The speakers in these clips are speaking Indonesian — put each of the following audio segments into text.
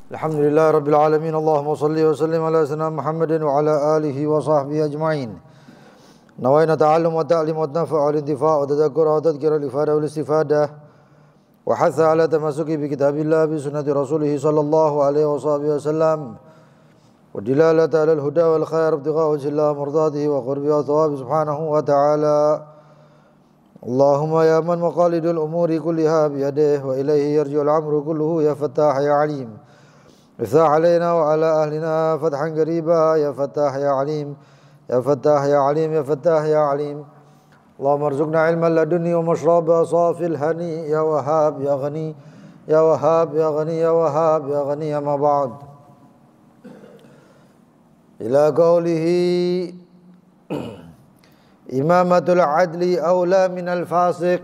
Alhamdulillah Rabbil Alamin. Allahumma salli wa sallim ala sayyidina Muhammadin wa ala alihi wa sahbihi ajma'in. Nawayna ta'allum wa ta'lim wa nafa' wa intifa' wa tadhakkur wa tadhkira al-ifada wal istifadah wa hatha ala tamasuki bi kitabillah bi sunnati rasulih sallallahu alaihi wa sahbihi wasallam wa dilalata ala al-huda wal khair ibtigha wajhillah mardatihi wa qurbi wa thawabi subhanahu wa ta'ala. Allahumma ya man maqalidul umuri kulliha biyadihi wa ilayhi yarji'ul amru kulluhu ya fattah ya alim. افتح علينا وعلى أهلنا فتحا قريبا يا فتاح يا عليم يا فتاح يا عليم يا فتاح يا عليم. اللهم ارزقنا علما لدني ومشربا صافي الهني يا وهاب يا غني يا وهاب يا غني يا وهاب يا غني. ما بعد، إلى قوله إمامة العدل أولى من الفاسق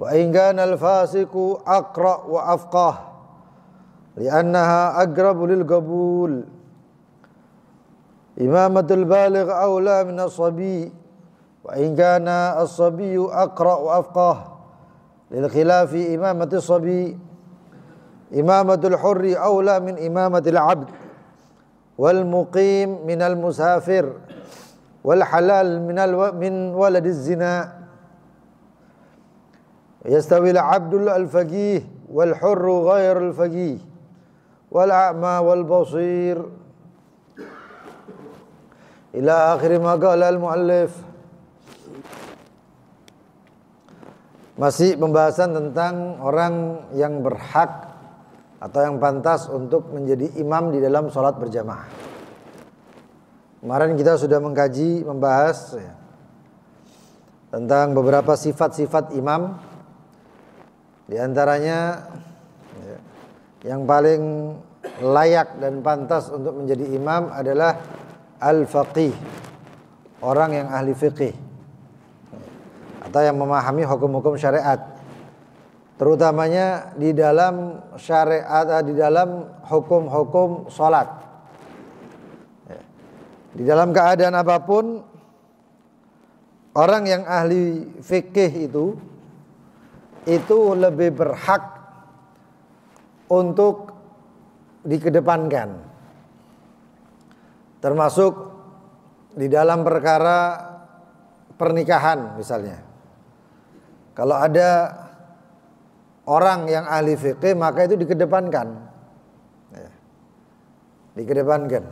وإن كان الفاسق أقرأ وأفقه لأنها أقرب للقبول. إمامة البالغ أولى من الصبي وإن كان الصبي أقرأ وأفقه للخلاف إمامة الصبي. إمامة الحر أولى من إمامة العبد والمقيم من المسافر والحلال من ولد الزنا. يستوي العبد الفقيه والحر غير الفقيه والأعمى والبصير إلى آخر ما قال المؤلف. Masih pembahasan tentang orang yang berhak atau yang pantas untuk menjadi imam di dalam sholat berjamaah. Kemarin kita sudah membahas tentang beberapa sifat-sifat imam. Di antaranya yang paling layak dan pantas untuk menjadi imam adalah al-faqih, orang yang ahli fiqih atau yang memahami hukum-hukum syariat, terutamanya di dalam syariat, di dalam hukum-hukum salat. Di dalam keadaan apapun, orang yang ahli fiqih itu lebih berhak untuk dikedepankan, termasuk di dalam perkara pernikahan misalnya. Kalau ada orang yang ahli fikih maka itu dikedepankan, dikedepankan.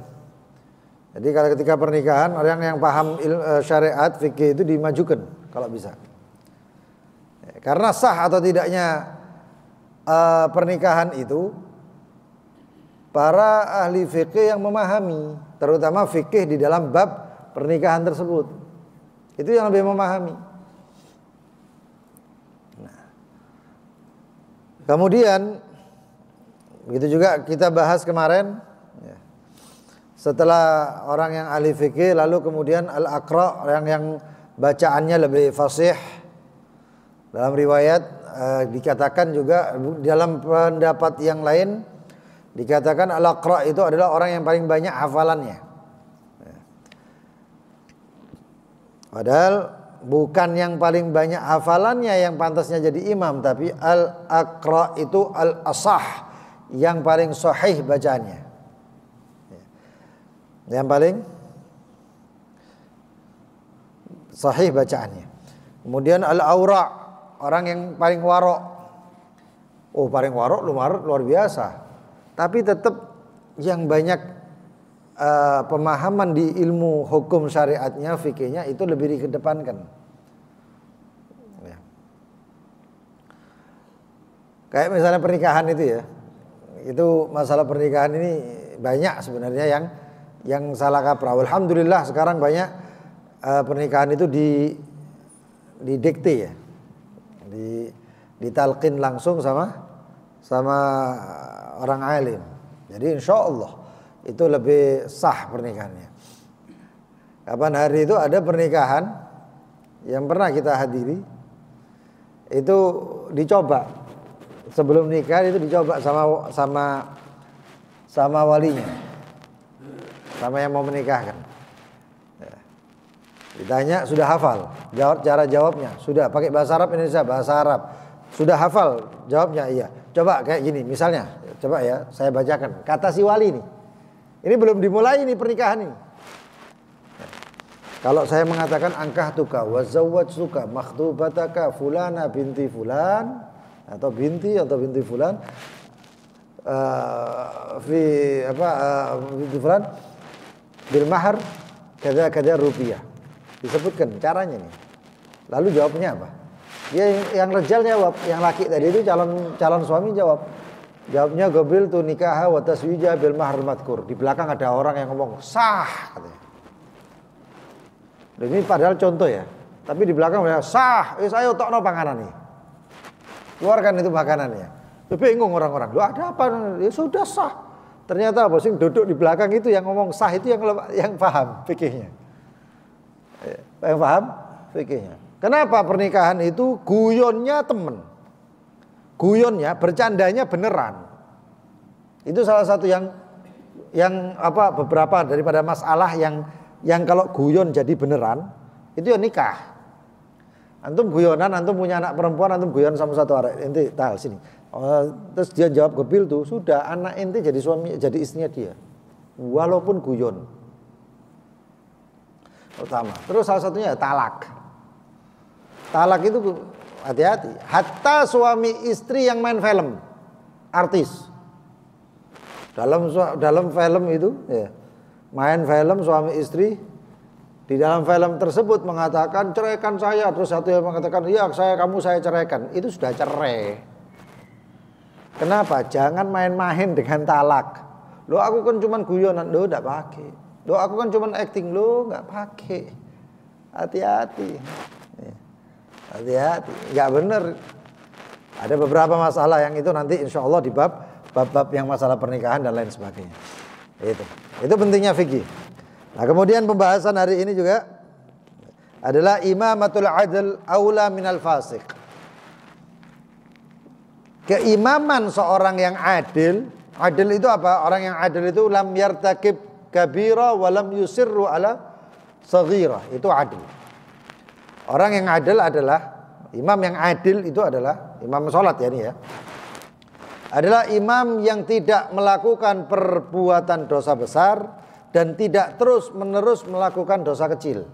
Jadi kalau ketika pernikahan orang yang paham syariat fikih itu dimajukan kalau bisa. Karena sah atau tidaknya pernikahan itu para ahli fikih yang memahami, terutama fikih di dalam bab pernikahan tersebut, itu yang lebih memahami. Nah, kemudian begitu juga kita bahas kemarin, setelah orang yang ahli fikih lalu kemudian al-aqra, yang bacaannya lebih fasih. Dalam riwayat dikatakan juga, dalam pendapat yang lain dikatakan al-aqra itu adalah orang yang paling banyak hafalannya. Padahal bukan yang paling banyak hafalannya yang pantasnya jadi imam, tapi al-aqra itu al-asah, yang paling sahih bacaannya, yang paling sahih bacaannya. Kemudian al-awra', orang yang paling warok. Oh, paling warok luar biasa. Tapi tetap yang banyak pemahaman di ilmu hukum syariatnya, fikihnya itu lebih dikedepankan. Kayak misalnya pernikahan itu ya. Itu masalah pernikahan ini banyak sebenarnya yang salah kaprah. Alhamdulillah sekarang banyak pernikahan itu didikte ya. Ditalqin langsung sama orang alim. Jadi insya Allah itu lebih sah pernikahannya. Kapan hari itu ada pernikahan yang pernah kita hadiri, itu dicoba sebelum nikah, itu dicoba sama walinya, sama yang mau menikahkan. Ditanya sudah hafal, cara jawabnya sudah, pakai bahasa Arab, Indonesia bahasa Arab, sudah hafal jawabnya, iya. Coba kayak gini misalnya, Coba ya, saya bacakan. Kata si wali ini. Ini belum dimulai ini pernikahan ini. Kalau saya mengatakan angkahtuka wa zawwajtuka makhtubataka fulana binti fulan atau binti fulan binti fulan bil mahar kada rupiah. Disebutkan caranya nih. Lalu jawabnya apa? Dia yang rejal jawab, yang laki tadi itu calon suami jawab. Jawabnya gobil tu nikah wa taswija bil mahar madkur. Di belakang ada orang yang ngomong sah katanya. Ini padahal contoh ya. Tapi di belakang mereka sah, ayo tokno panganan nih. Keluarkan itu makanannya. Bingung orang-orang. Loh ada apa? Ya sudah sah. Ternyata apa sih duduk di belakang itu yang ngomong sah itu yang paham fikihnya. Yang paham fikihnya. Kenapa pernikahan itu guyonnya temen. Guyonnya, bercandanya beneran. Itu salah satu yang beberapa daripada masalah yang kalau guyon jadi beneran, itu ya nikah. Antum guyonan, antum punya anak perempuan, antum guyon sama satu arek, ente tal sini. Terus dia jawab gebil tuh, sudah anak ente jadi suami, jadi istrinya dia. Walaupun guyon. Utama. Terus salah satunya ya talak. Talak itu hati-hati. Hatta suami istri yang main film, artis. Dalam film itu ya, main film suami istri, di dalam film tersebut mengatakan ceraikan saya, terus satu yang mengatakan iya kamu saya ceraikan, itu sudah cerai. Kenapa? Jangan main-main dengan talak. Loh aku kan cuman guyonan, loh enggak pakai. Loh aku kan cuman acting, loh enggak pakai. Hati-hati. Hati-hati, enggak benar. Ada beberapa masalah yang itu nanti insya Allah di bab yang masalah pernikahan dan lain sebagainya. Itu pentingnya fikih. Nah, kemudian pembahasan hari ini juga adalah imamatul adl aula minal fasik. Keimaman seorang yang adil itu apa? Orang yang adil itu lam yartakib kabira wa lam yusirru ala saghira. Itu adil. Orang yang adil adalah imam yang adil itu adalah imam sholat ya ini ya. Adalah imam yang tidak melakukan perbuatan dosa besar dan tidak terus menerus melakukan dosa kecil.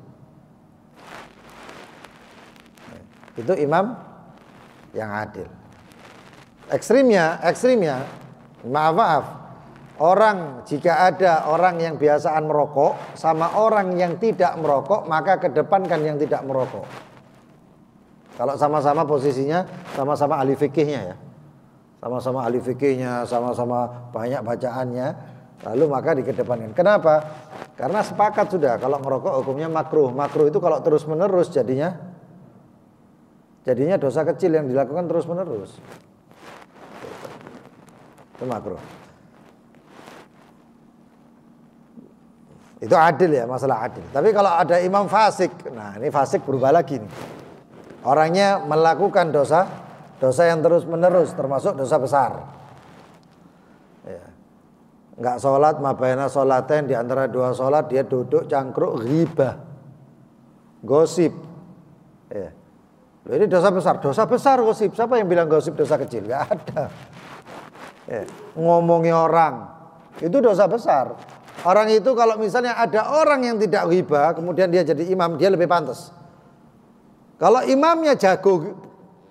Itu imam yang adil. Ekstrimnya, maaf. Orang jika ada orang yang biasaan merokok sama orang yang tidak merokok, maka kedepankan yang tidak merokok. Kalau sama-sama posisinya, sama-sama ahli fikihnya ya. Sama-sama ahli fikihnya, sama-sama banyak bacaannya, lalu maka dikedepankan. Kenapa? Karena sepakat sudah kalau merokok hukumnya makruh. Makruh itu kalau terus-menerus jadinya dosa kecil yang dilakukan terus-menerus. Itu makruh. Itu adil ya, masalah adil. Tapi kalau ada imam fasik, nah ini fasik berubah lagi nih. Orangnya melakukan dosa yang terus-menerus, termasuk dosa besar. Ya. Enggak sholat, mabaina sholaten, di antara dua sholat dia duduk cangkruk ghibah, gosip. Ya. Ini dosa besar gosip. Siapa yang bilang gosip dosa kecil? Enggak ada. Ya. Ngomongi orang, itu dosa besar. Orang itu kalau misalnya ada orang yang tidak ghibah, kemudian dia jadi imam, dia lebih pantas. Kalau imamnya jago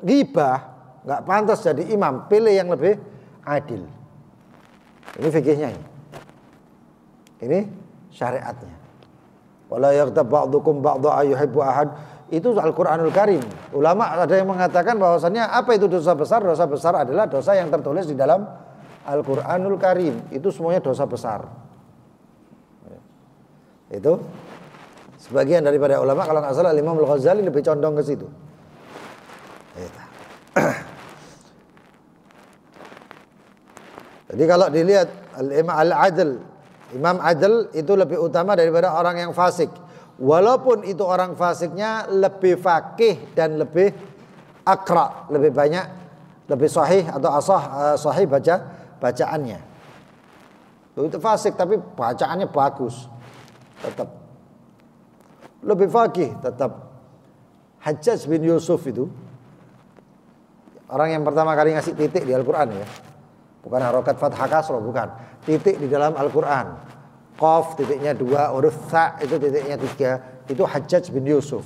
ghibah, nggak pantas jadi imam, pilih yang lebih adil. Ini fikihnya ini. Ini syariatnya. Wala yaghtab ba'dukum ba'dha ayyuhibbu ahad. Itu Al-Qur'anul Karim. Ulama ada yang mengatakan bahwasannya apa itu dosa besar? Dosa besar adalah dosa yang tertulis di dalam Al-Qur'anul Karim. Itu semuanya dosa besar. Itu sebagian daripada ulama, kalau nggak salah Imam Al-Ghazali lebih condong ke situ. Jadi kalau dilihat Imam Adil itu lebih utama daripada orang yang fasik. Walaupun itu orang fasiknya lebih fakih dan lebih akra, lebih banyak, lebih sahih atau sahih bacaannya. Itu fasik tapi bacaannya bagus. Tetap lebih fakih, tetap. Hajjaj bin Yusuf itu orang yang pertama kali ngasih titik di Al-Quran ya. Bukan harokat fathah kasroh, bukan. Titik di dalam Al-Quran. Qaf titiknya 2, huruf tha itu titiknya 3. Itu Hajjaj bin Yusuf.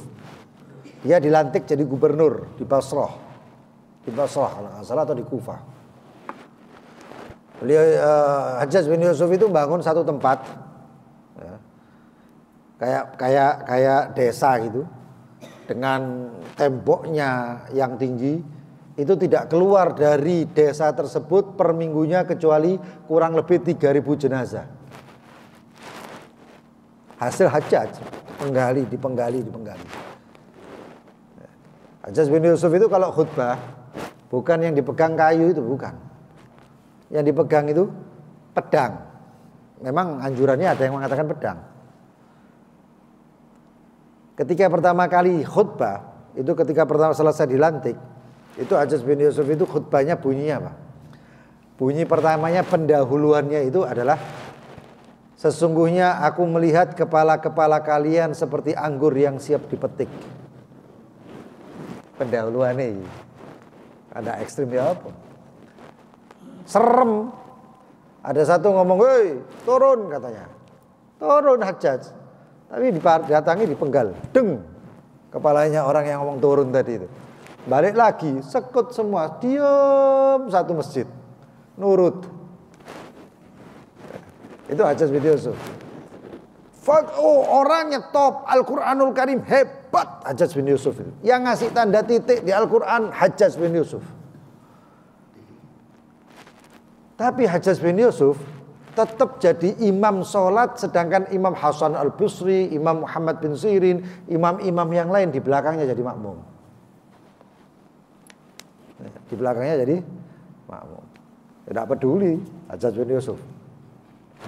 Dia dilantik jadi gubernur di Basrah. Di Basrah kalau nggak salah atau di Kufah. Beliau Hajjaj bin Yusuf itu bangun satu tempat, ya, kayak desa gitu, dengan temboknya yang tinggi. Itu tidak keluar dari desa tersebut per minggunya kecuali kurang lebih 3.000 jenazah. Hasil Hajjaj, dipenggali. Hajjaj bin Yusuf itu kalau khutbah bukan yang dipegang kayu itu, bukan. Yang dipegang itu pedang. Memang anjurannya ada yang mengatakan pedang. Ketika pertama kali khutbah, itu ketika pertama selesai dilantik, itu Hajjaj bin Yusuf itu khutbahnya bunyinya apa? Bunyi pertamanya pendahuluannya itu adalah, sesungguhnya aku melihat kepala-kepala kalian seperti anggur yang siap dipetik. Pendahuluannya ada ekstrim ya apa? Serem. Ada satu ngomong, "Hei, turun," katanya. Turun Hajjaj. Tapi didatangi dipenggal. Deng. Kepalanya orang yang ngomong turun tadi itu. Balik lagi, sekut semua, diam satu masjid, nurut. Itu Hajjaj bin Yusuf. Orangnya top, Al-Quranul Karim hebat, Hajjaj bin Yusuf itu. Yang ngasih tanda titik di Al-Quran Hajjaj bin Yusuf. Tapi Hajjaj bin Yusuf tetap jadi imam sholat, sedangkan Imam Hasan al-Basri, Imam Muhammad bin Sirin, imam-imam yang lain di belakangnya jadi makmum. Di belakangnya jadi makmum. Tidak peduli Hajjaj bin Yusuf.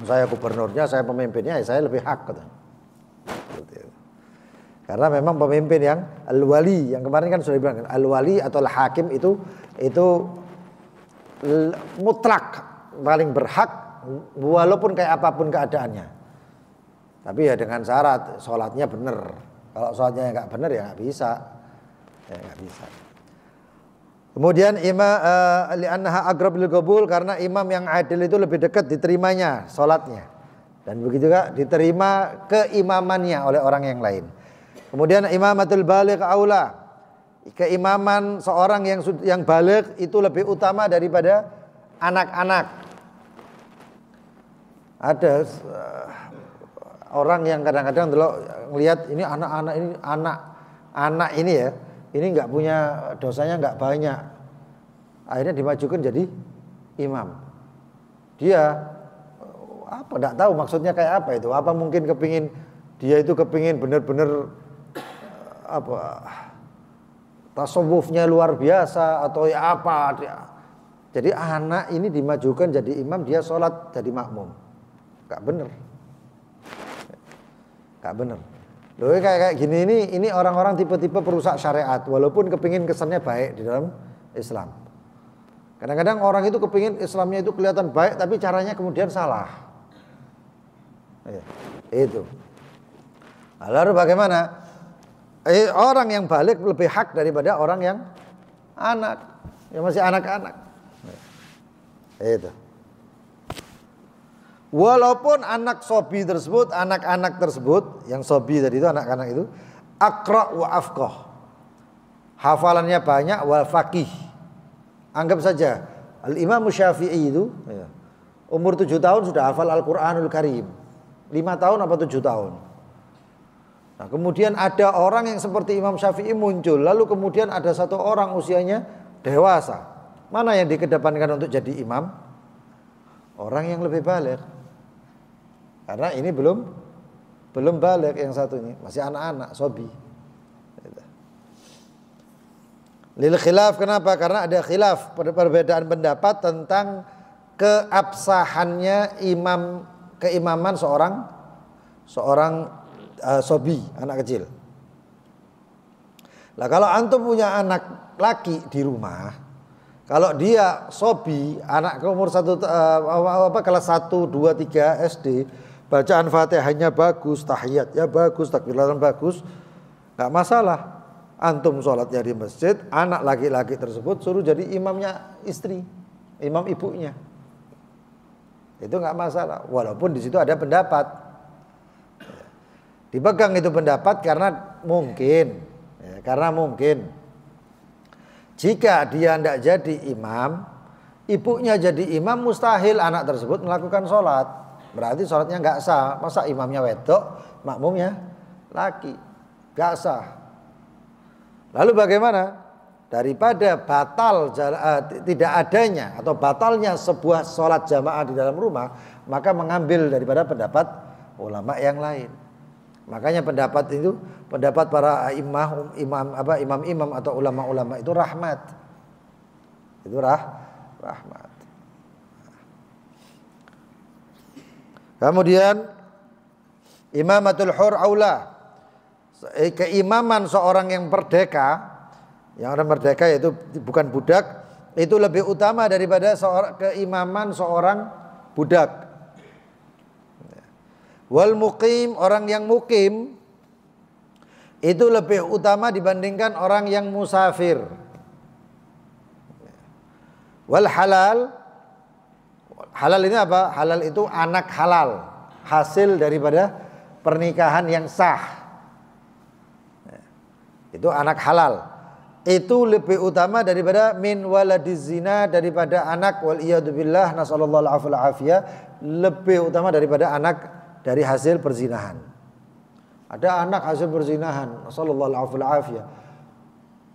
Saya gubernurnya, saya pemimpinnya, saya lebih hak. Karena memang pemimpin yang al-wali, yang kemarin kan sudah dibilang, al-wali atau al-hakim itu mutlak paling berhak walaupun kayak apapun keadaannya. Tapi ya dengan syarat sholatnya benar. Kalau sholatnya nggak benar ya nggak bisa. Kemudian imam li'annaha aqrab lil qabul, karena imam yang adil itu lebih dekat diterimanya sholatnya, dan begitu juga diterima keimamannya oleh orang yang lain. Kemudian imamatul baligh aula, keimaman seorang yang baligh itu lebih utama daripada anak-anak. Ada orang yang kadang-kadang melihat ini anak ini ya, ini nggak punya dosanya nggak banyak, akhirnya dimajukan jadi imam. Dia nggak tahu maksudnya kayak apa itu. Apa mungkin dia itu kepingin benar-benar tasawufnya luar biasa atau ya apa? Jadi anak ini dimajukan jadi imam, dia sholat jadi makmum. Nggak benar. Loh kayak gini ini orang-orang tipe-tipe perusak syariat, walaupun kepingin kesannya baik di dalam Islam. Kadang-kadang orang itu kepingin Islamnya itu kelihatan baik, tapi caranya kemudian salah. Itu. Lalu bagaimana? Orang yang balik lebih hak daripada orang yang masih anak-anak. Itu. Walaupun anak sobi tersebut, anak-anak tersebut, yang sobi tadi itu anak-anak itu, aqra wa afqah, hafalannya banyak, wal faqih. Anggap saja Al-Imam Syafi'i itu umur 7 tahun sudah hafal Al-Quranul Karim. 5 tahun apa 7 tahun. Nah, kemudian ada orang yang seperti Imam Syafi'i muncul, lalu kemudian ada satu orang usianya dewasa. Mana yang dikedepankan untuk jadi imam? Orang yang lebih baligh. Karena ini belum baligh yang satunya, masih anak-anak, sobi. Lil khilaf, kenapa? Karena ada khilaf, perbedaan pendapat tentang keabsahannya keimaman seorang sobi, anak kecil. Nah, kalau antum punya anak laki di rumah, kalau dia sobi, anak ke umur kelas 1, 2, 3 SD, bacaan Fatihahnya bagus, tahiyatnya bagus, takbiratan bagus, enggak masalah. Antum sholatnya di masjid, anak laki-laki tersebut suruh jadi imamnya istri, imam ibunya. Itu enggak masalah, walaupun di situ ada pendapat. Dipegang itu pendapat karena mungkin, jika dia tidak jadi imam, ibunya jadi imam, mustahil anak tersebut melakukan sholat. Berarti sholatnya nggak sah. Masa imamnya wedok, makmumnya laki, nggak sah. Lalu bagaimana? Daripada tidak adanya atau batalnya sebuah sholat jamaah di dalam rumah, maka mengambil daripada pendapat ulama yang lain. Makanya pendapat para imam atau ulama-ulama itu rahmat. Itu rahmat. Kemudian imamatul hur aula. Keimaman seorang yang merdeka, yang orang merdeka yaitu bukan budak, itu lebih utama daripada keimaman seorang budak. Wal muqim, orang yang mukim itu lebih utama dibandingkan orang yang musafir. Wal halal, halal ini apa? Halal itu anak halal, hasil daripada pernikahan yang sah. Itu anak halal. Itu lebih utama daripada min waladiz zina, daripada anak wal iyadu billah nasallallahu alaihi afiyah, lebih utama daripada anak dari hasil perzinahan. Ada anak hasil perzinahan, nasallallahu alaihi afiyah,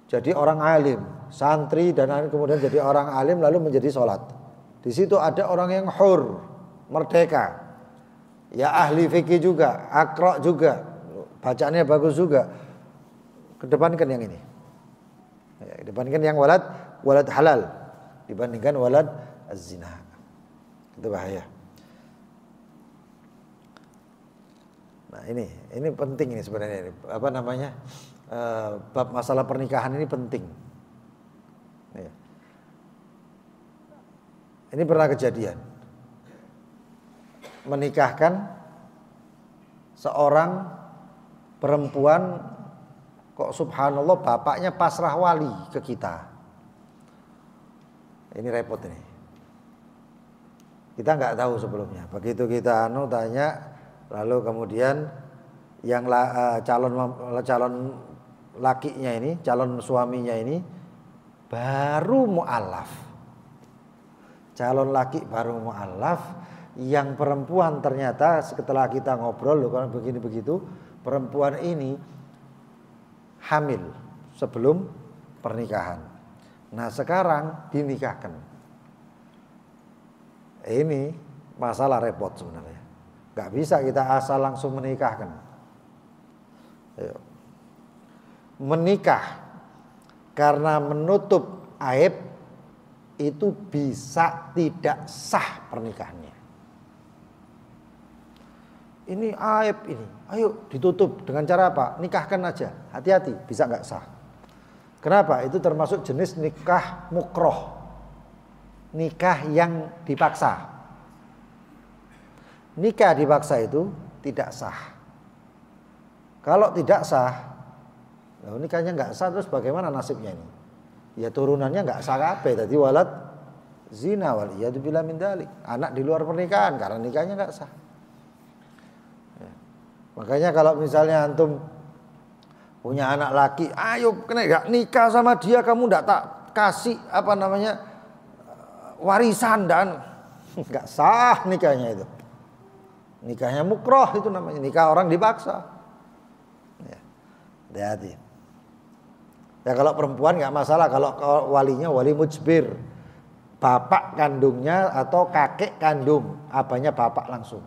jadi orang alim, santri dan kemudian jadi orang alim lalu menjadi sholat. Di situ ada orang yang hur, merdeka, ya ahli fikih juga, akra juga, bacaannya bagus juga. Kedepankan yang ini. Dibandingkan yang walad halal dibandingkan walad az-zina. Itu bahaya. Nah, ini penting ini sebenarnya, apa namanya? Bab masalah pernikahan ini penting. Ya. Ini pernah kejadian. Menikahkan seorang perempuan, kok subhanallah bapaknya pasrah wali ke kita. Ini repot ini. Kita nggak tahu sebelumnya. Begitu kita tanya, lalu kemudian yang calon lakinya ini, calon suaminya ini baru mu'alaf. Calon laki baru mu'alaf, yang perempuan ternyata setelah kita ngobrol loh kalau begini begitu, perempuan ini hamil sebelum pernikahan. Nah, sekarang dinikahkan. Ini masalah repot sebenarnya. Gak bisa kita asal langsung menikahkan. Ayo. Menikah karena menutup aib itu bisa tidak sah pernikahannya. Ini aib ini, ayo ditutup dengan cara apa? Nikahkan aja, hati-hati, bisa nggak sah. Kenapa? Itu termasuk jenis nikah mukroh, nikah yang dipaksa. Nikah dipaksa itu tidak sah. Kalau tidak sah, nikahnya nggak sah, terus bagaimana nasibnya ini? Ya turunannya nggak sah kabeh, tadi walad zina wal iyadu billah min dzalik. Anak di luar pernikahan karena nikahnya nggak sah. Makanya kalau misalnya antum punya anak laki, ayo kena gak nikah sama dia, kamu ndak tak kasih warisan, dan nggak sah nikahnya itu. Nikahnya mukroh itu namanya, nikah orang dipaksa. Ya, hati-hati. Ya kalau perempuan nggak masalah, kalau walinya wali mujbir, bapak kandungnya atau kakek kandung, abahnya bapak langsung.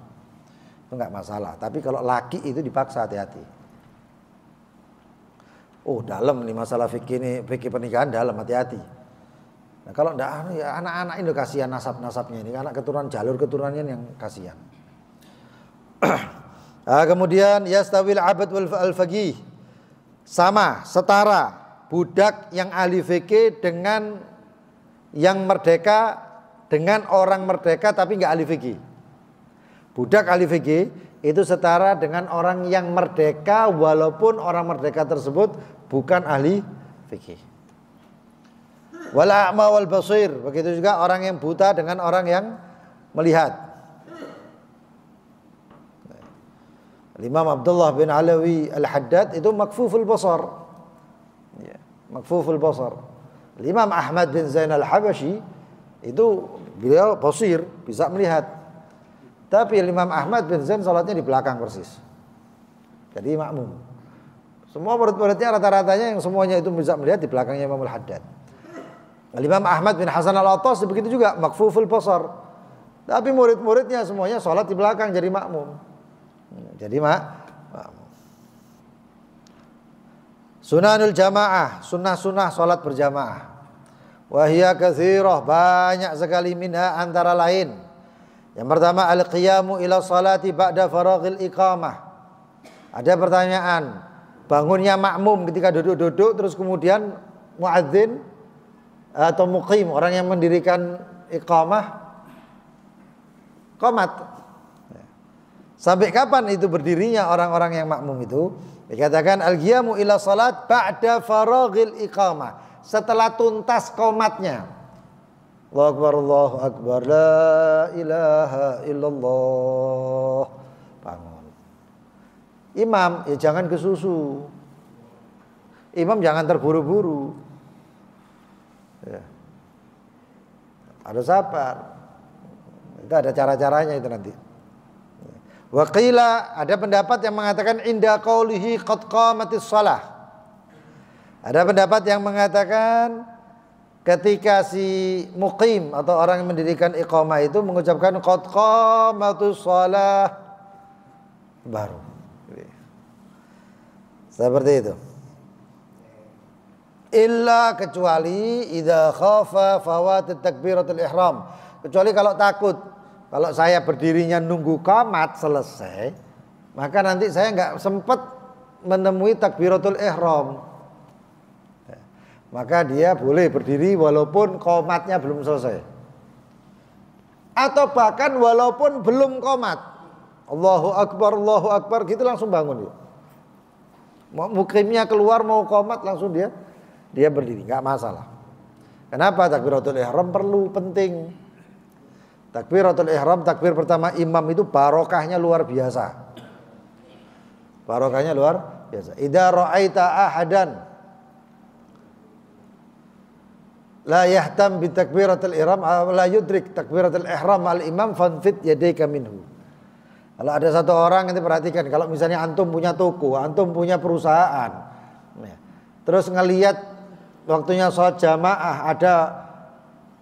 Itu enggak masalah. Tapi kalau laki itu dipaksa, hati-hati. Oh, dalam nih masalah fikih pernikahan dalam, hati-hati. Nah, kalau enggak ya anak-anak ini kasihan nasab-nasabnya ini, anak keturunan jalur keturunannya yang kasihan. Nah, kemudian yastawil abad wal faqih. Sama, setara budak yang ahli fikih dengan yang merdeka dengan orang merdeka tapi enggak ahli fikih. Budak ahli fikih itu setara dengan orang yang merdeka walaupun orang merdeka tersebut bukan ahli fikih. Wal a'ma wal basir, begitu juga orang yang buta dengan orang yang melihat. Imam Abdullah bin Alawi Al-Haddad itu makfuful basar. Ya, makfuful basar. Imam Ahmad bin Zain Al-Habashi itu beliau basir, bisa melihat. Tapi Imam Ahmad bin Zain salatnya di belakang persis. Jadi makmum. Semua murid-muridnya rata-ratanya yang semuanya itu bisa melihat di belakangnya Imam Al-Haddad. Imam Ahmad bin Hasan Al-Attas begitu juga makfuful basar. Tapi murid-muridnya semuanya salat di belakang jadi makmum. Jadi Sunanul jamaah, sunnah-sunnah salat berjamaah. Wahia katsirah, banyak sekali minha antara lain. Yang pertama al-qiyamu ila salati ba'da faraghil iqamah. Ada pertanyaan, bangunnya makmum ketika duduk-duduk terus kemudian muadzin atau muqim, orang yang mendirikan iqamah qomat. Sampai kapan itu berdirinya orang-orang yang makmum itu? Dikatakan al-qiyamu ila salat ba'da faraghil iqamah, setelah tuntas qomatnya. Allahu akbar, Allahu akbar, la ilaha illallah. Bangun. Imam ya jangan kesusu. Imam jangan terburu-buru. Ya. Harus sabar. Itu ada cara-caranya itu nanti. Wa qila, ada pendapat yang mengatakan inda qaulihi qad qamatis shalah. Ada pendapat yang mengatakan ketika si muqim atau orang yang mendirikan iqamah itu mengucapkan qad qamatus shalah baru. Seperti itu. Illa kecuali idza khafa fawat takbiratul ihram. Kecuali kalau takut, kalau saya berdirinya nunggu qamat selesai, maka nanti saya enggak sempat menemui takbiratul ihram. Maka dia boleh berdiri walaupun qomatnya belum selesai. Atau bahkan walaupun belum qomat. Allahu Akbar gitu langsung bangun dia. Mukimnya keluar mau qomat langsung dia berdiri, enggak masalah. Kenapa? Takbiratul ihram perlu, penting. Takbiratul ihram, takbir pertama imam itu barokahnya luar biasa. Barokahnya luar biasa. Idza ra'aita ahadan la yahtam bi takbiratul ihram la yudrik takbiratul ihram al imam fanfit yadayka minhu. Kalau ada satu orang, nanti perhatikan, kalau misalnya antum punya toko, antum punya perusahaan, terus ngelihat waktunya sholat jamaah ada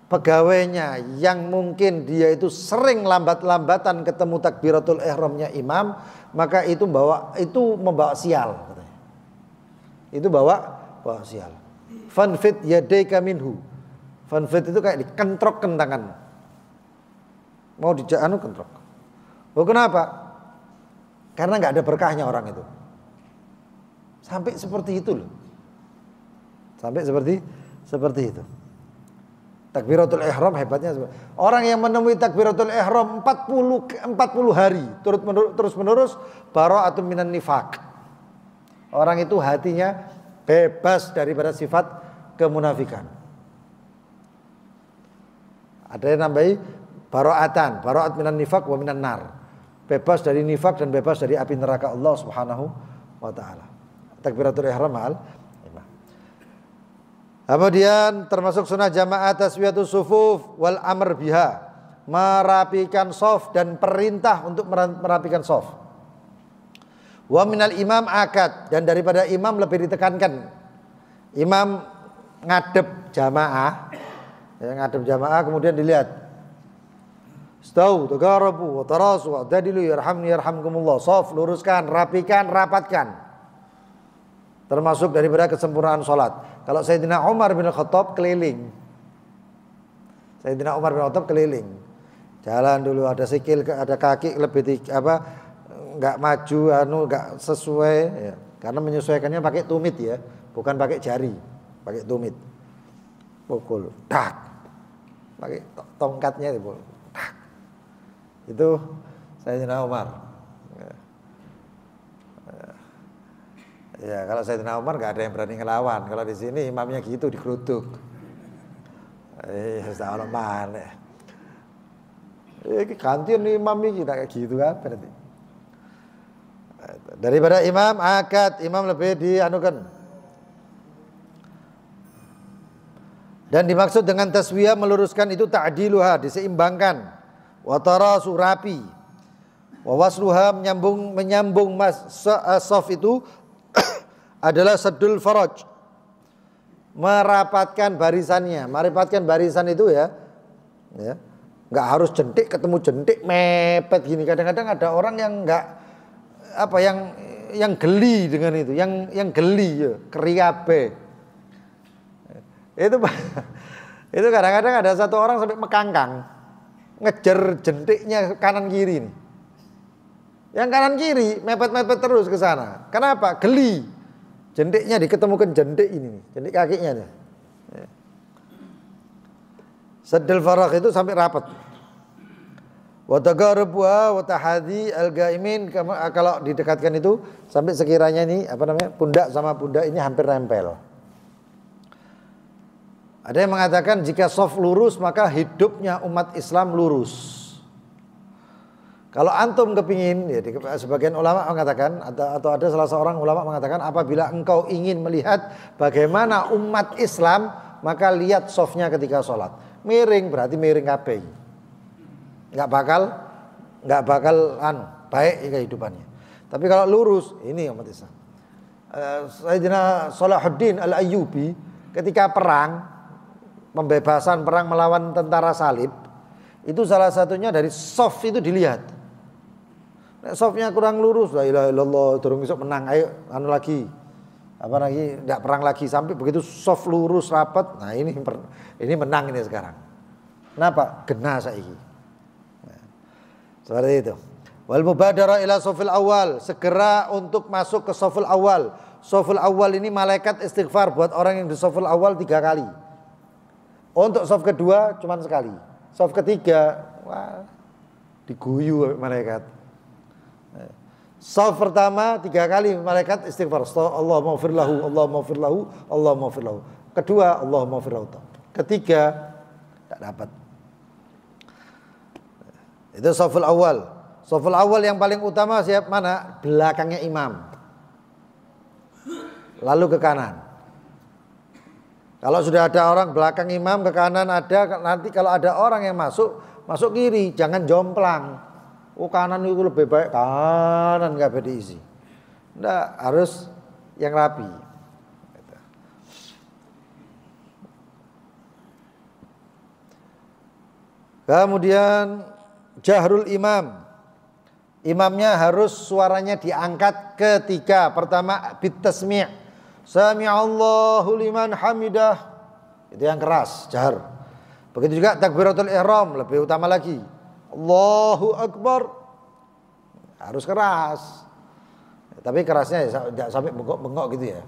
pegawainya yang mungkin dia itu sering lambat-lambatan ketemu takbiratul ihramnya imam, maka itu membawa sial katanya. Itu bawa sial. Fanfit yadayka minhu. Fanfit itu kayak dikentrokkan tangan. Mau kentrok. Oh kenapa? Karena enggak ada berkahnya orang itu. Sampai seperti itu loh. Sampai seperti itu. Takbiratul ihram hebatnya. Orang yang menemui takbiratul ihram 40 hari terus menerus bara'atun minan nifaq. Orang itu hatinya bebas daripada sifat kemunafikan. Ada yang nambahi bara'at minan nifaq wa minan nar. Bebas dari nifak dan bebas dari api neraka Allah Subhanahu wa taala. Takbiratul ihram ma'al. Kemudian termasuk sunnah jamaah taswiyatus sufuf wal amr biha, merapikan shaf dan perintah untuk merapikan shaf. Wa minal imam akad, dan daripada imam lebih ditekankan. Imam ngadep jamaah, kemudian dilihat. Stau, tagarabu, wa tarasu, wa dadilu, yarhamni yarhamkumullah. Shaf, luruskan, rapikan, rapatkan. Termasuk daripada kesempurnaan sholat. Kalau Sayyidina Umar bin Khattab keliling. Jalan dulu, ada sikil, ada kaki lebih enggak maju, enggak sesuai ya. Karena menyesuaikannya pakai tumit ya, bukan pakai jari, pakai tumit. Pukul, tak. Pakai tongkatnya itu, tak. Itu Sayyidina Umar. Ya kalau Sayyidina Umar nggak ada yang berani ngelawan. Kalau di sini imamnya gitu digeruduk. Allah mana? Gantian nih imam ini kayak gitu kan berarti. Daripada imam akad, imam lebih dianukan. Dan dimaksud dengan taswiyah meluruskan itu ta'diluha, diseimbangkan. Wa tarasu rapi. Wa wasluha menyambung saf itu adalah saddul faraj. Merapatkan barisannya. Merapatkan barisan itu ya. Enggak harus jentik ketemu jentik mepet gini. Kadang-kadang ada orang yang enggak yang geli dengan itu, yang geli ya, keriabe. Itu kadang-kadang ada satu orang sampai mekangkang ngejar jentiknya kanan kiri nih. Yang kanan kiri mepet-mepet terus ke sana. Kenapa? Geli. Jentiknya diketemukan jentik ini nih, jentik kakinya nih. Saddul faragh itu sampai rapat. Wa taqarrubuha wa tahadhi al-gaimin, kalau didekatkan itu sampai sekiranya ini pundak sama pundak ini hampir nempel. Ada yang mengatakan jika shaf lurus maka hidupnya umat Islam lurus. Kalau antum kepingin, ya, sebagian ulama mengatakan atau ada salah seorang ulama mengatakan apabila engkau ingin melihat bagaimana umat Islam maka lihat shafnya ketika sholat. Miring berarti miring kabeh. Nggak bakal baik kehidupannya. Tapi kalau lurus, ini umat Islam. Sayyidina Salahuddin Al-Ayyubi ketika perang, pembebasan perang melawan tentara salib, itu salah satunya dari shaf itu dilihat. Shafnya kurang lurus, la ilaha illallah, durung iso menang, ayo lagi. Enggak perang lagi, sampai begitu shaf lurus rapat. Nah, ini menang ini sekarang. Kenapa? Genah saiki. Seperti itu. Wal mubadarah ila shafil awal, segera untuk masuk ke shafil awal. Shafil awal ini malaikat istighfar buat orang yang di shafil awal 3 kali. Untuk shaf kedua cuma sekali. Shaf ketiga diguyu malaikat. Shaf pertama 3 kali malaikat istighfar. Allahumma ighfir lahu, Allahumma ighfir lahu, Allahumma ighfir lahu. Kedua Allahumma ighfir lahu. Ketiga tak dapat. Itu shaful awal. Shaful awal yang paling utama siapa mana? Belakangnya imam. Lalu ke kanan. Kalau sudah ada orang belakang imam ke kanan ada, nanti kalau ada orang yang masuk kiri, jangan jomplang. Oh kanan itu lebih baik, kanan enggak diisi. Enggak, harus yang rapi. Kemudian jahrul imam. Imamnya harus suaranya diangkat ketika pertama bitasmi'. Sami'allahu liman hamidah. Itu yang keras, jahar. Begitu juga takbiratul ihram, lebih utama lagi. Allahu akbar. Harus keras. Tapi kerasnya tidak sampai bengok-bengok gitu ya.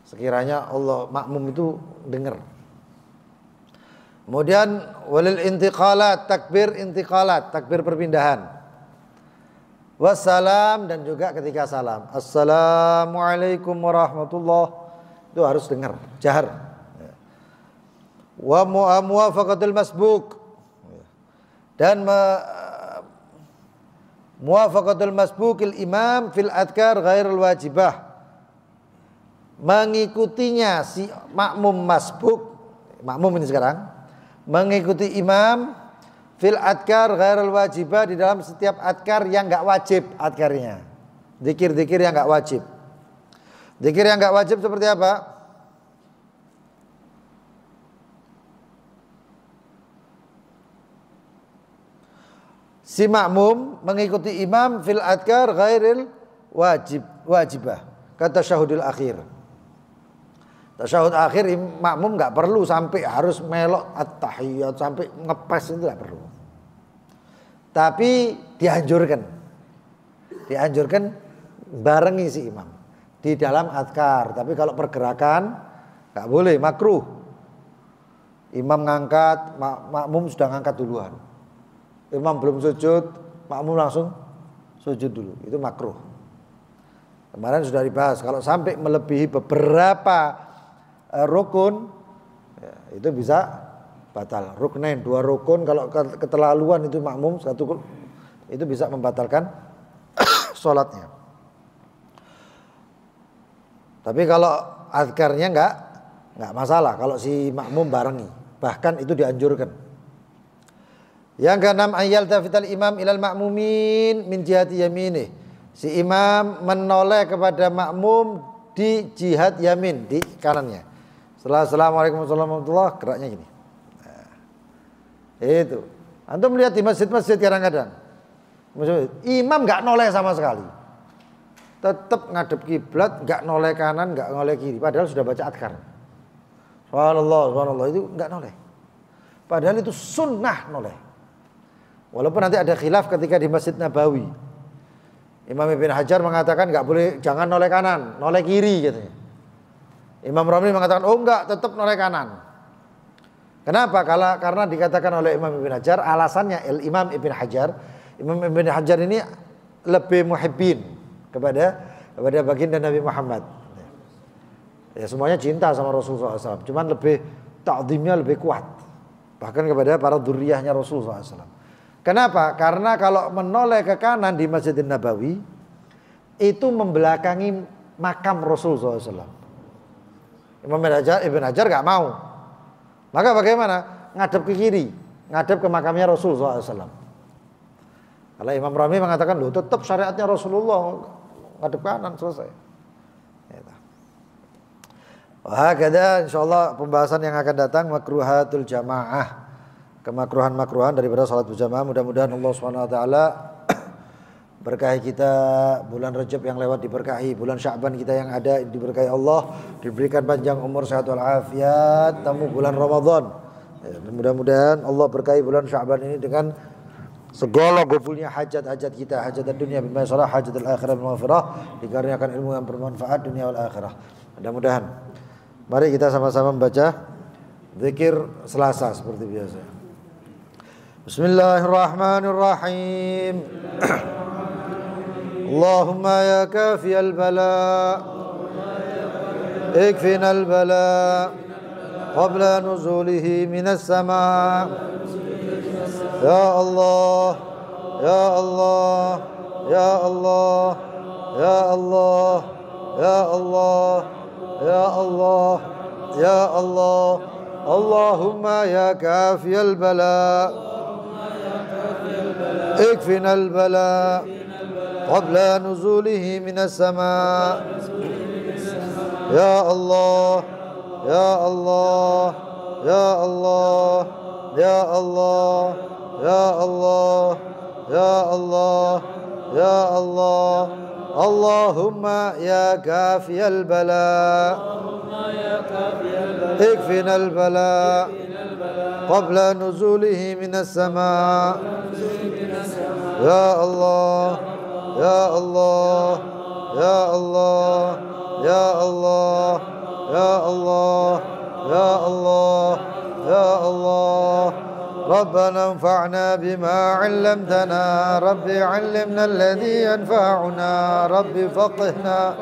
Sekiranya Allah makmum itu dengar. Kemudian walil intiqalat, takbir intiqalat, takbir perpindahan. Wassalam, dan juga ketika salam. Assalamualaikum warahmatullahi, itu harus dengar, jahar. Wa muwafaqatul masbuk, dan muwafaqatul masbukil imam fil adkar ghairul wajibah. Mengikutinya si makmum masbuk, makmum ini sekarang mengikuti imam fil adkar ghairul wajibah, di dalam setiap adkar yang enggak wajib adkarnya. Zikir-zikir yang enggak wajib. Zikir yang enggak wajib seperti apa? Si makmum mengikuti imam fil adkar ghairil wajibah. Kata tasyahudul akhir. Tasyahud akhir makmum enggak perlu sampai harus melok at-tahiyyat sampai ngepes, itu enggak perlu. Tapi dianjurkan barengi si imam di dalam adkar. Tapi kalau pergerakan enggak boleh, makruh. Imam ngangkat, makmum sudah ngangkat duluan. Imam belum sujud, makmum langsung sujud dulu. Itu makruh. Kemarin sudah dibahas, kalau sampai melebihi beberapa rukun, ya, itu bisa batal. Ruknain, 2 rukun, kalau keterlaluan itu makmum 1 itu bisa membatalkan sholatnya. Tapi kalau azkarnya enggak masalah kalau si makmum barengi. Bahkan itu dianjurkan. Yang keenam, ayal tafital imam ilal makmumin min jihati yaminih. Si imam menoleh kepada makmum di jihad yamin, di kanannya. Setelah assalamualaikum warahmatullahi wabarakatuh, geraknya gini. Nah, itu. Antum melihat di masjid-masjid kadang-kadang. Imam enggak noleh sama sekali. Tetap ngadep kiblat, enggak noleh kanan, enggak noleh kiri. Padahal sudah baca adkar. Subhanallah, itu enggak noleh. Padahal itu sunnah noleh. Walaupun nanti ada khilaf ketika di Masjid Nabawi. Imam Ibn Hajar mengatakan enggak boleh, jangan noleh kanan, noleh kiri katanya. Imam Romli mengatakan oh enggak, tetap noleh kanan. Kenapa? Karena dikatakan oleh Imam Ibn Hajar, alasannya Imam Ibn Hajar ini lebih muhibbin kepada baginda Nabi Muhammad. Ya semuanya cinta sama Rasulullah SAW, cuman lebih ta'zimnya lebih kuat. Bahkan kepada para dzurriyyahnya Rasulullah SAW. Kenapa? Karena kalau menoleh ke kanan di Masjidin Nabawi itu membelakangi makam Rasulullah SAW. Imam Ibn Hajar gak mau. Maka bagaimana? Ngadep ke kiri, ngadep ke makamnya Rasulullah SAW. Kalau Imam Ramli mengatakan loh tetap syariatnya Rasulullah, ngadep kanan selesai. Wah, kada insyaallah pembahasan yang akan datang makruhatul jamaah. Kemakruhan-makruhan daripada salat berjamaah. Mudah-mudahan Allah Subhanahu wa taala berkahi kita, bulan Rajab yang lewat diberkahi, bulan Sya'ban kita yang ada diberkahi Allah, diberikan panjang umur sehat wal afiat, tamu bulan Ramadan. Ya, mudah-mudahan Allah berkahi bulan Sya'ban ini dengan segala gufulnya hajat-hajat kita, hajat dunia bil maisarah, hajat al-akhirah bil maghfirah, dikarenakan ilmu yang bermanfaat dunia wal akhirah. Mudah-mudahan. Mari kita sama-sama membaca zikir Selasa seperti biasa. Bismillahirrahmanirrahim. Allahumma ya kafiyal bala ikfina al bala qabla nuzulihi minas sama. Ya Allah, ya Allah, ya Allah, ya Allah, ya Allah, ya Allah, ya Allah. Allahumma ya kafiyal bala ikfina al-bala qabla nuzulihi minas sama. Ya Allah, ya Allah, ya Allah, ya Allah, ya Allah, ya Allah, ya Allah. Allahumma ya kafiyal bala ikfina al-bala qabla nuzulihi minas sama. Ya Allah, ya Allah, ya Allah, ya Allah, ya Allah, ya Allah, ya Allah. Rabbana anfa'na bima 'allamtana, Rabbi 'allimna alladhi yanfa'una, Rabbi faqihna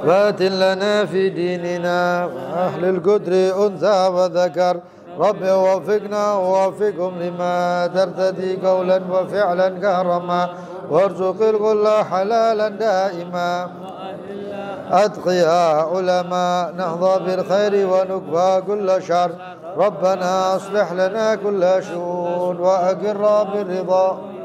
batin lana fi dinina wa ahli al-qudri untha wa dhakar. Rabbi wafiqna wa wafiqhum lima tartadi qawlan wa fi'lan kahrama warzuqil kulla halalan daima. Atqiya ulama nahda bil khairi wa nukba kulla syar. Rabbana aslih lana kulla syun wa aqirra bil ridha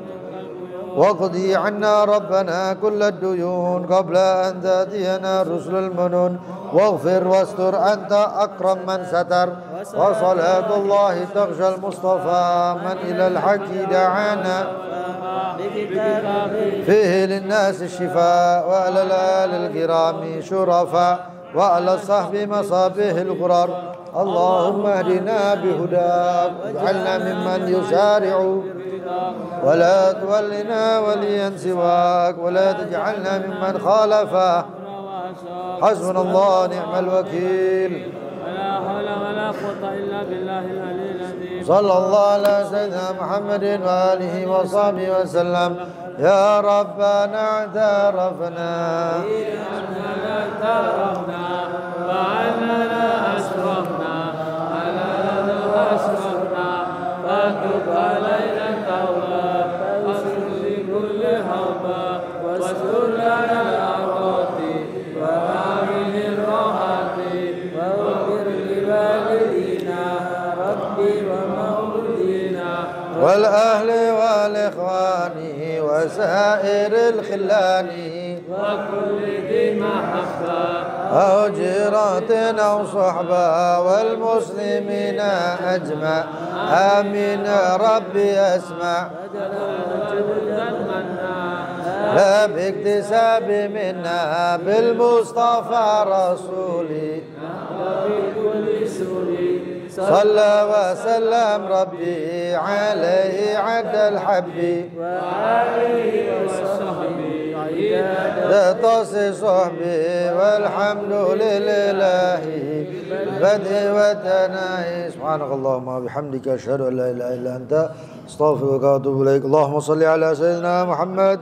واقضي عنا ربنا كل الديون قبل أن تأتينا رسل المنون واغفر واستر أنت أكرم من ستر وصلاة الله تغشى المصطفى من إلى الحق دعانا فيه للناس الشفاء وعلى الآل الكرام شرفاء وعلى الصحب مصابيح الغرر. اللهم اهدنا بهداك واجعلنا ممن يسارع ولا تولنا وليا سواك ولا تجعلنا ممن خالفه. حسبنا الله ونعم الوكيل. ولا حول ولا قوة إلا بالله العلي العظيم. صلى الله على سيدنا محمد وآله وصحبه وسلم. يا ربنا اعترفنا وأننا أسرفنا على أسرفنا فاتب علينا التوبة واغفر لكل هوبة واستر لنا العورات والأهل والإخوان وسائر الخلان وكل ذي محبة أو جيرة أو صحبة والمسلمين أجمع آمين ربي أسمع لا باكتساب منا بالمصطفى رسولي صلى وسلم ربي عليه عد الحب وآله وصحبه ذات صحبي والحمد لله بدء وتناهي سبحانك اللهم وبحمدك أشهد أن لا إله إلا أنت أستغفرك وأتوب إليك اللهم صل على سيدنا محمد